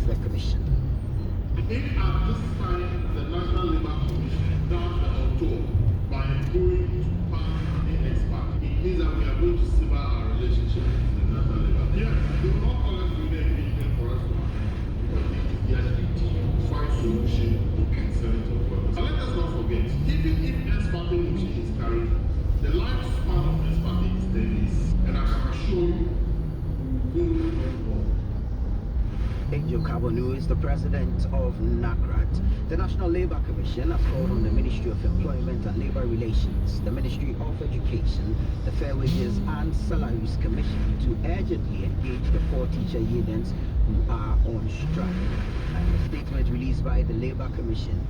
Welfare Commission. If at this time the National Labour Commission does the auto by going to pass an expert, it means that we are going to sever our relationship with the National Labour. Yes, they will not call us to the engagement for us to attend because it is their duty to find solution to concern of workers. And let us not forget, even if experting motion is carried, the lifespan of experting is 10 days, and I can assure you, we will not go. Angel Kabonu is the president of NACRAT. The National Labour Commission has called on the Ministry of Employment and Labour Relations, the Ministry of Education, the Fair Wages and Salaries Commission to urgently engage the 4 teacher unions who are on strike. And a statement released by the Labour Commission,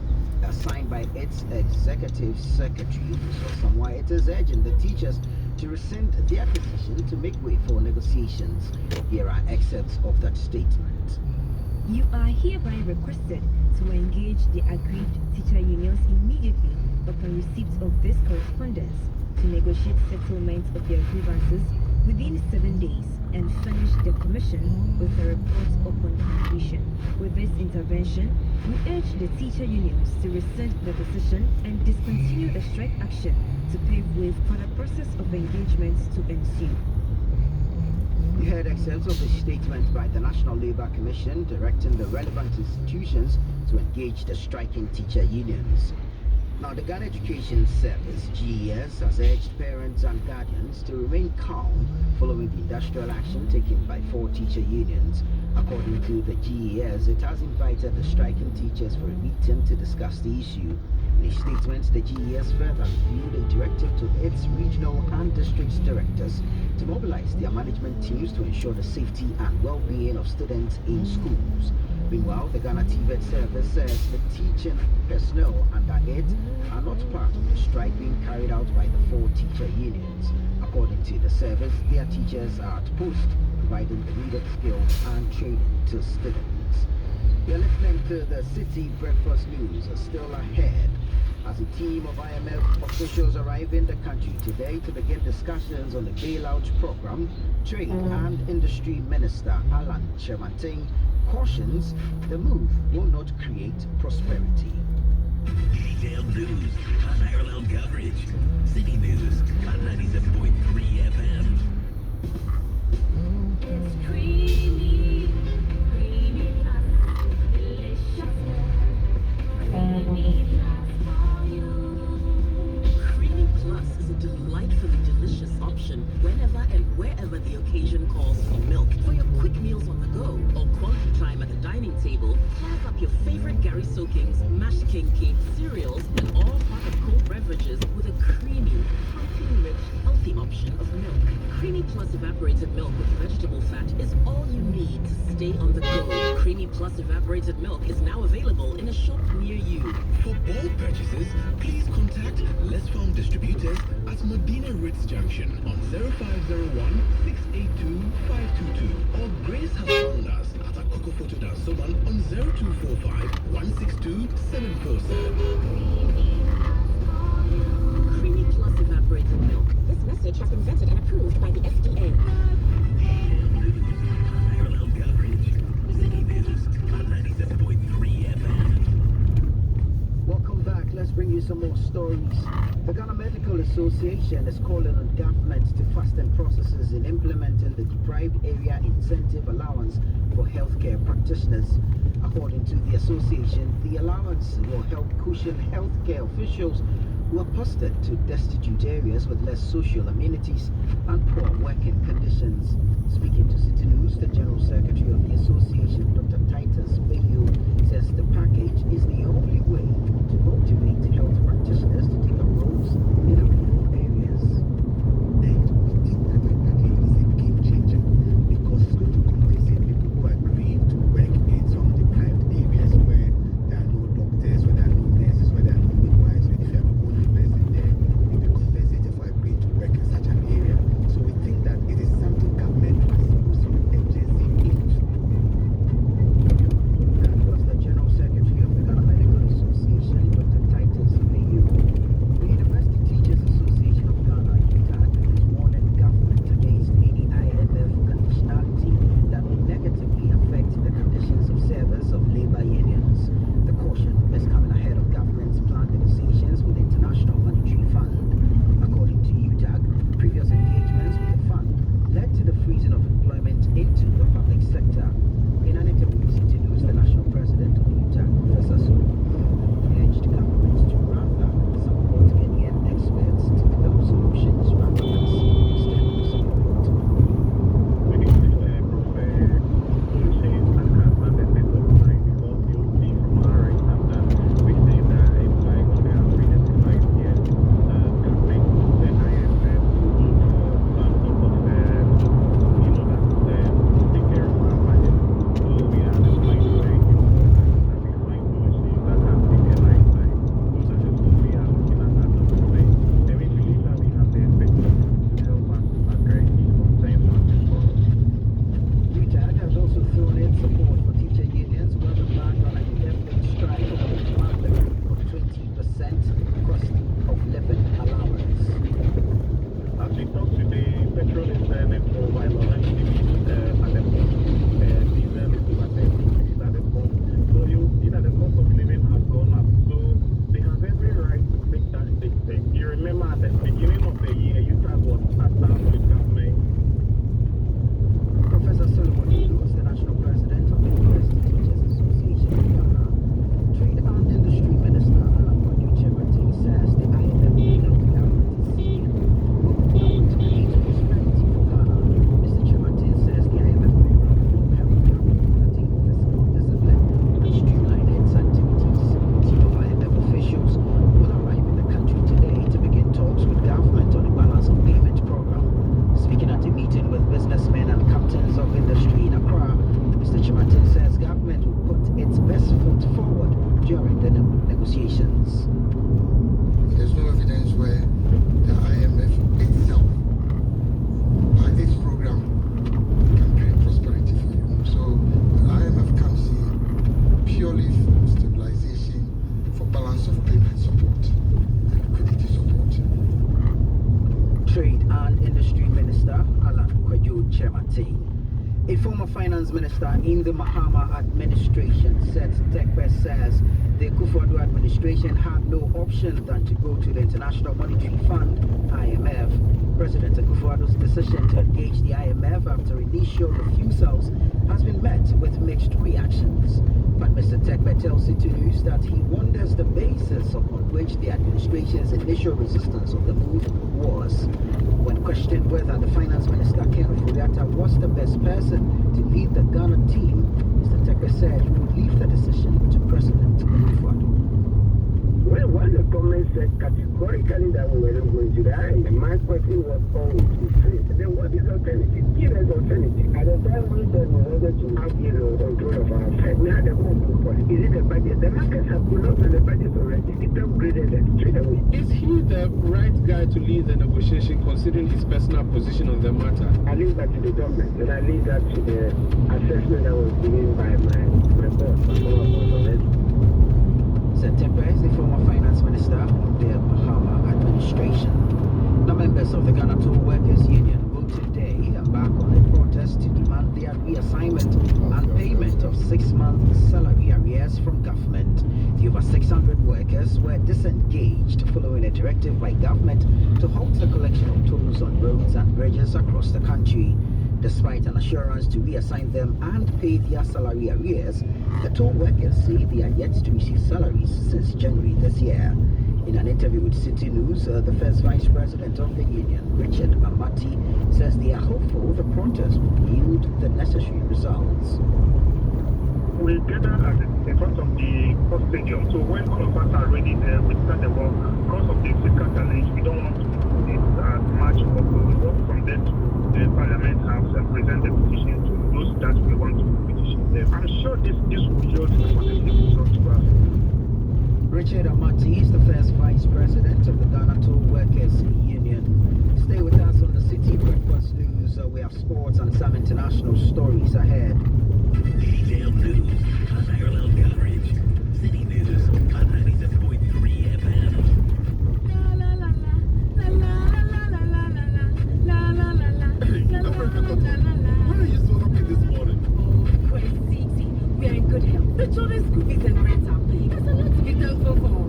signed by its executive secretary, Samwa, it is urging the teachers to rescind their decision to make way for negotiations. Here are excerpts of that statement. You are hereby requested to engage the aggrieved teacher unions immediately upon receipt of this correspondence to negotiate settlement of their grievances within 7 days and furnish the Commission with a report upon completion. With this intervention, we urge the teacher unions to rescind the decision and discontinue the strike action to pave way for the process of engagement to ensue. We heard excerpts of the statement by the National Labour Commission directing the relevant institutions to engage the striking teacher unions. Now, the Ghana Education Service, GES, has urged parents and guardians to remain calm following the industrial action taken by 4 teacher unions. According to the GES, it has invited the striking teachers for a meeting to discuss the issue. In a statement, the GES further reviewed a directive to its regional and district directors to mobilize their management teams to ensure the safety and well-being of students in schools. Meanwhile, the Ghana TVET service says the teaching personnel under it are not part of the strike being carried out by the 4 teacher unions. According to the service, their teachers are at post, providing the needed skills and training to students. You're listening to the City Breakfast News, still ahead, as a team of IMF officials arrive in the country today to begin discussions on the bailout program. Trade and Industry Minister Alan Chemanting cautions the move will not create prosperity. Detailed news, unparalleled coverage. City News on 97.3 FM. It's creamy, creamy plus, delicious. Creamy plus for you. Creamy Plus is a delightfully delicious option whenever and wherever the occasion calls for milk. For your quick meals on the go or quality time at the dining table, have up your favorite Gary soakings, mashed kinky, cereals, and all part of cold beverages with a creamy, protein-rich, healthy option of milk. Creamy Plus evaporated milk with vegetable fat is all you need to stay on the go. Creamy Plus evaporated milk is now available in a shop near you. For bulk purchases, please contact Less Farm Distributors at Medina Ritz Junction on 0501 682 522 or Grace has found us at Akoko Photo Dansoman on 0245 162 747. Creamy Plus evaporated milk. This message has been vetted and approved by the FDA. Unparalleled coverage. City News on 97.3 FM. Welcome back. Let's bring you some more stories. The Ghana Medical Association is calling on government to fasten processes in implementing the deprived area incentive allowance for healthcare practitioners. According to the association, the allowance will help cushion healthcare officials who are posted to destitute areas with less social amenities and poor working conditions. Speaking to City News, the General Secretary of the association, Dr. Titus Bayou, says the package is the only way to motivate health practitioners to take up roles in rural areas. And we think that the package is a game changer because it's going to compensate people who agree to work in some deprived areas where there are no doctors, where there are no nurses, where there are no midwives, and if you are the only person there, you'll be compensated for agreeing to work in such an area. So we think that it is something government must put some urgency into. Finance Minister in the Mahama administration, Seth Tekpe, says the Akufo-Addo administration had no option than to go to the International Monetary Fund, IMF. President Akufo-Addo's decision to engage the IMF after initial refusals has been met with mixed reactions. But Mr. Tekpe tells City News that he wonders the basis upon which the administration's initial resistance of the move was. When questioned whether the Finance Minister, Ken Ofori-Atta, was the best person to lead the Ghana team, Mr. Tekpe said he would leave the decision to President Akufo-Addo. Well, when the government said categorically that we were not going to die, my question was always the same. Then what is alternative? Give us alternative. At the time we said we wanted to have, control of our affairs, we had a open policy. Is it the budget? The markets have put up on the budget already. It downgraded it straight away. Is he the right guy to lead the negotiation considering his personal position on the matter? I leave that to the government, and I leave that to the assessment that was given by my boss, already. Seth Tekpe is the former finance minister of the Mahama administration. The members of the Ghana Toll Workers Union will today embark on a protest to demand their reassignment and payment of 6-month salary arrears from government. The over 600 workers were disengaged following a directive by government to halt the collection of tolls on roads and bridges across the country. Despite an assurance to reassign them and pay their salary arrears, the toll workers say they are yet to receive salaries since January this year. In an interview with City News, the first vice president of the union, Richard Amati, says they are hopeful the protest will yield the necessary results. We gather in front of the court stadium. So when all of us are ready there, we start the work. Because of the physical challenge, we don't want to do this much work. We work from there to the Parliament House and present the petition to those that we want to petition them. I'm sure this will yield a positive result to us. Richard Amati is the first vice president of the Ghana Toll Workers Union. Stay with us on the City Breakfast News. We have sports and some international stories ahead. Detailed news, unparalleled coverage. City News on 97.3 FM. Why are you so happy this morning? Oh, crazy. We are in good health. The children's school fees and rent are paid. There's a lot to be thankful for.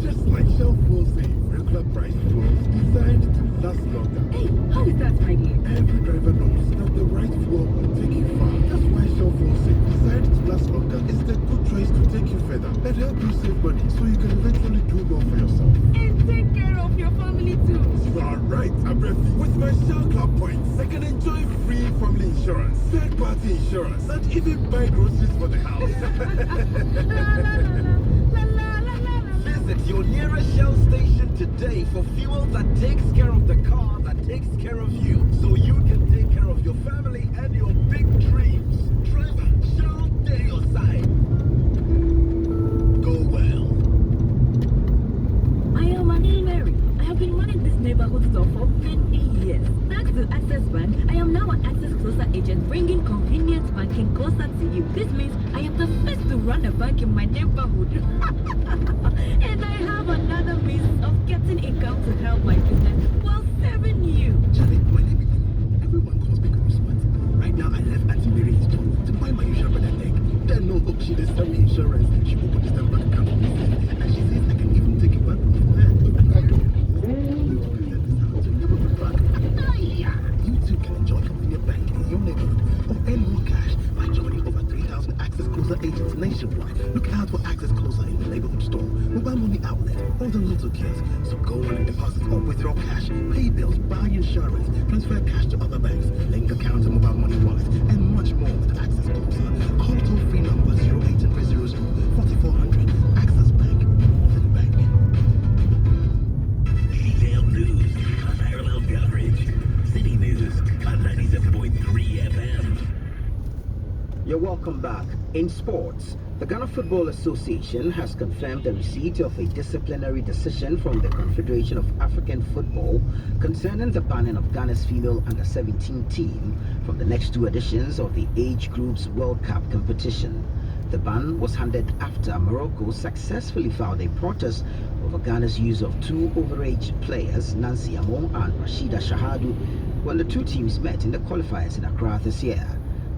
Just like Shell Full Safe, regular price fuels designed to last longer. Hey, how is that, my dear? Every driver knows that the right fuel will take you far. That's why Shell Full Safe, designed to last longer, is the good choice to take you further and help you save money so you can eventually do more for yourself. And take care of your family too. You are right, Abrefi. With my Shell Club points, I can enjoy free family insurance, third-party insurance, and even buy groceries for the house. Visit your nearest Shell station today for fuel that takes care of the car that takes care of you, so you can take care of your family and your big dreams. Driver, Shell, stay your side. Go well. I am Anil Mary. I have been running this neighborhood store for many years. Thanks to Access Bank, I am now an Access Closer agent, bringing convenient banking closer to you. This means I am the first to run a bank in my neighborhood. And I have another means of getting income to help my business while serving you. Charlie, my name is everyone calls me Christmas. Right now, I left Auntie Mary in store to buy my usual bread and egg. Then no hope she did sell me insurance. She opened this bank account for me, and she says I can even take it back from her. You too can enjoy convenient banking in your neighborhood or earn more cash by joining over 3,000 Access Closer agents nationwide. Look out for Access Closer in your neighborhood store, mobile money outlet, or the Lotto kiosk. So go on and deposit or withdraw cash, pay bills, buy insurance, transfer cash to other banks, link accounts and mobile money wallets, and much more with Access Closer. Call toll-free number 0800 4400. Access Bank, open banking. Detailed news, unparalleled coverage. City News on 97.3 FM. You're welcome back. In sports, the Ghana Football Association has confirmed the receipt of a disciplinary decision from the Confederation of African Football concerning the banning of Ghana's female under-17 team from the next two editions of the Age Groups World Cup competition. The ban was handed after Morocco successfully filed a protest over Ghana's use of two overage players, Nancy Amo and Rashida Shahadu, when the two teams met in the qualifiers in Accra this year.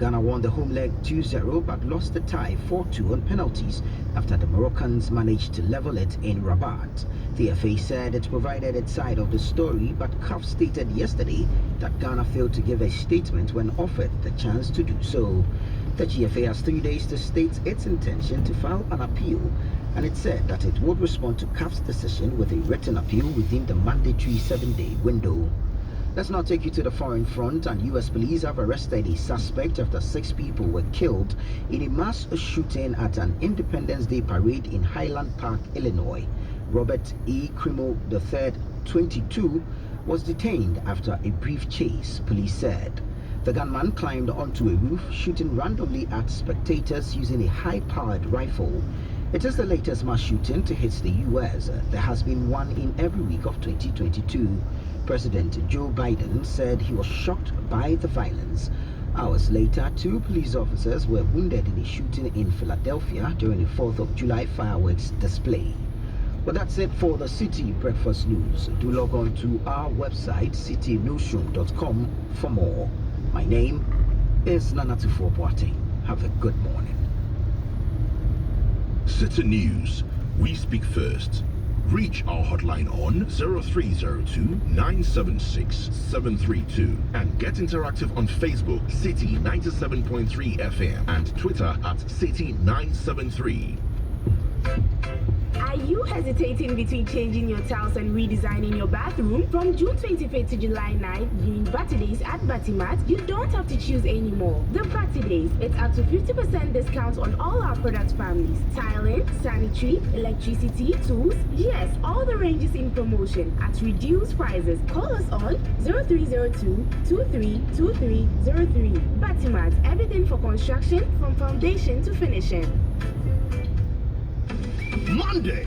Ghana won the home leg 2-0 but lost the tie 4-2 on penalties after the Moroccans managed to level it in Rabat. The FA said it provided its side of the story, but CAF stated yesterday that Ghana failed to give a statement when offered the chance to do so. The GFA has 3 days to state its intention to file an appeal, and it said that it would respond to CAF's decision with a written appeal within the mandatory 7-day window. Let's now take you to the foreign front, and US police have arrested a suspect after 6 people were killed in a mass shooting at an Independence Day parade in Highland Park, Illinois. Robert E. Crimo III, 22, was detained after a brief chase, police said. The gunman climbed onto a roof, shooting randomly at spectators using a high-powered rifle. It is the latest mass shooting to hit the US. There has been one in every week of 2022. President Joe Biden said he was shocked by the violence. Hours later, 2 police officers were wounded in a shooting in Philadelphia during a 4th of July fireworks display. But that's it for the City Breakfast News. Do log on to our website, citynewsroom.com, for more. My name is Nanatufo Boateng. Have a good morning. City News. We speak first. Reach our hotline on 0302 976 732 and get interactive on Facebook, City 97.3 FM, and Twitter at City 973. Are you hesitating between changing your tiles and redesigning your bathroom? From June 25th to July 9th, during Batty Days at Battymat, you don't have to choose anymore. The Batty Days, it's up to 50% discount on all our product families. Tiling, sanitary, electricity, tools, yes, all the ranges in promotion at reduced prices. Call us on 0302 232303. Battymat, everything for construction from foundation to finishing. Monday.